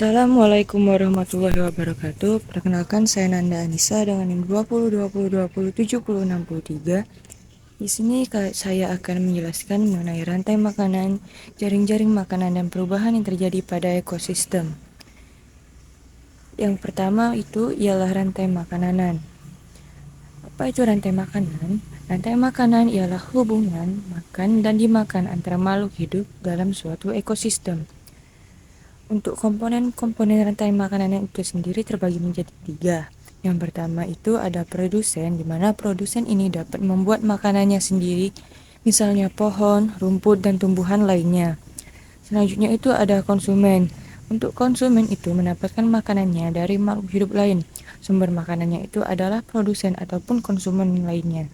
Assalamualaikum warahmatullahi wabarakatuh. Perkenalkan, saya Nanda Anissa dengan NIM 2020207063. Di sini saya akan menjelaskan mengenai rantai makanan, jaring-jaring makanan dan perubahan yang terjadi pada ekosistem. Yang pertama itu ialah rantai makanan. Apa itu rantai makanan? Rantai makanan ialah hubungan makan dan dimakan antara makhluk hidup dalam suatu ekosistem. Untuk komponen-komponen rantai makanan itu sendiri terbagi menjadi 3. Yang pertama itu ada produsen, di mana produsen ini dapat membuat makanannya sendiri, misalnya pohon, rumput, dan tumbuhan lainnya. Selanjutnya itu ada konsumen. Untuk konsumen itu mendapatkan makanannya dari makhluk hidup lain. Sumber makanannya itu adalah produsen ataupun konsumen lainnya.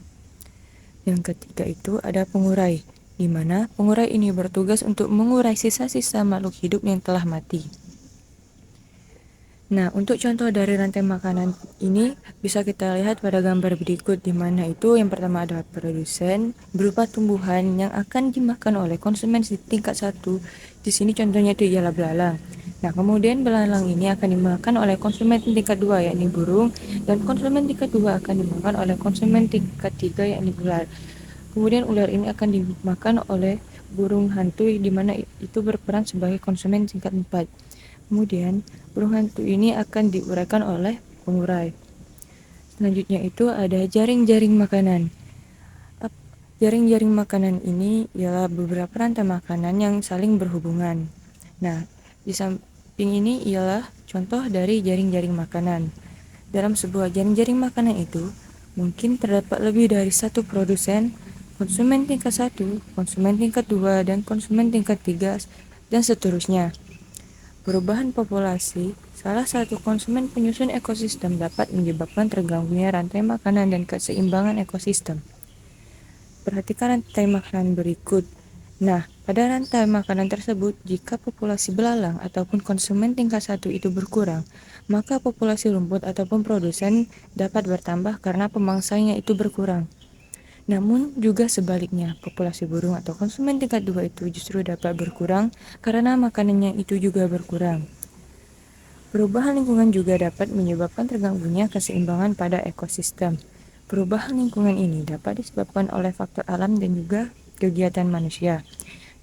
Yang ketiga itu ada pengurai, di mana pengurai ini bertugas untuk mengurai sisa-sisa makhluk hidup yang telah mati. Nah, untuk contoh dari rantai makanan ini bisa kita lihat pada gambar berikut, di mana itu yang pertama ada produsen berupa tumbuhan yang akan dimakan oleh konsumen di tingkat 1. Di sini contohnya itu ialah belalang. Nah, kemudian belalang ini akan dimakan oleh konsumen tingkat 2 yakni burung, dan konsumen tingkat 2 akan dimakan oleh konsumen tingkat 3 yakni ular. Kemudian ular ini akan dimakan oleh burung hantu, di mana itu berperan sebagai konsumen tingkat 4. Kemudian burung hantu ini akan diuraikan oleh pengurai. Selanjutnya itu ada jaring-jaring makanan. Jaring-jaring makanan ini ialah beberapa rantai makanan yang saling berhubungan. Nah, di samping ini ialah contoh dari jaring-jaring makanan. Dalam sebuah jaring-jaring makanan itu mungkin terdapat lebih dari satu produsen, konsumen tingkat 1, konsumen tingkat 2, dan konsumen tingkat 3, dan seterusnya. Perubahan populasi, salah satu konsumen penyusun ekosistem, dapat menyebabkan terganggunya rantai makanan dan keseimbangan ekosistem. Perhatikan rantai makanan berikut. Nah, pada rantai makanan tersebut, jika populasi belalang ataupun konsumen tingkat 1 itu berkurang, maka populasi rumput ataupun produsen dapat bertambah karena pemangsanya itu berkurang. Namun juga sebaliknya, populasi burung atau konsumen tingkat 2 itu justru dapat berkurang karena makanannya itu juga berkurang. Perubahan lingkungan juga dapat menyebabkan terganggunya keseimbangan pada ekosistem. Perubahan lingkungan ini dapat disebabkan oleh faktor alam dan juga kegiatan manusia.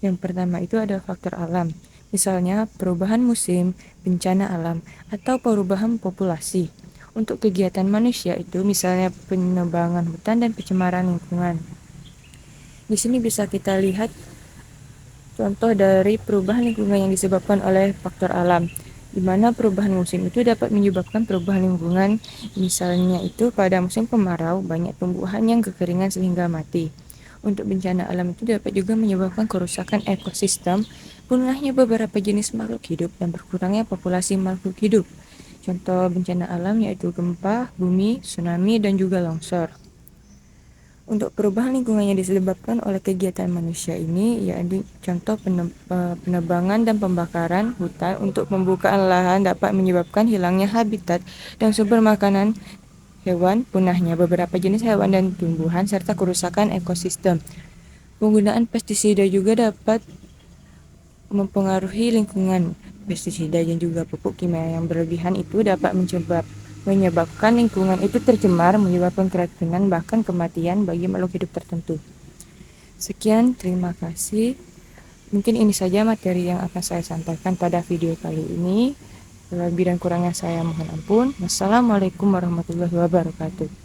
Yang pertama itu ada faktor alam, misalnya perubahan musim, bencana alam, atau perubahan populasi. Untuk kegiatan manusia itu misalnya penebangan hutan dan pencemaran lingkungan. Di sini bisa kita lihat contoh dari perubahan lingkungan yang disebabkan oleh faktor alam, di mana perubahan musim itu dapat menyebabkan perubahan lingkungan. Misalnya itu pada musim kemarau banyak tumbuhan yang kekeringan sehingga mati. Untuk bencana alam itu dapat juga menyebabkan kerusakan ekosistem, punahnya beberapa jenis makhluk hidup, dan berkurangnya populasi makhluk hidup. Contoh bencana alam yaitu gempa, bumi, tsunami, dan juga longsor. Untuk perubahan lingkungan yang disebabkan oleh kegiatan manusia ini, yaitu contoh penebangan dan pembakaran hutan untuk pembukaan lahan dapat menyebabkan hilangnya habitat dan sumber makanan hewan, punahnya beberapa jenis hewan dan tumbuhan, serta kerusakan ekosistem. Penggunaan pestisida juga dapat mempengaruhi lingkungan. Pestisida dan juga pupuk kimia yang berlebihan itu dapat menyebabkan lingkungan itu tercemar, menyebabkan keracunan, bahkan kematian bagi makhluk hidup tertentu. Sekian, terima kasih. Mungkin ini saja materi yang akan saya sampaikan pada video kali ini. Lebih dan kurangnya saya mohon ampun. Wassalamualaikum warahmatullahi wabarakatuh.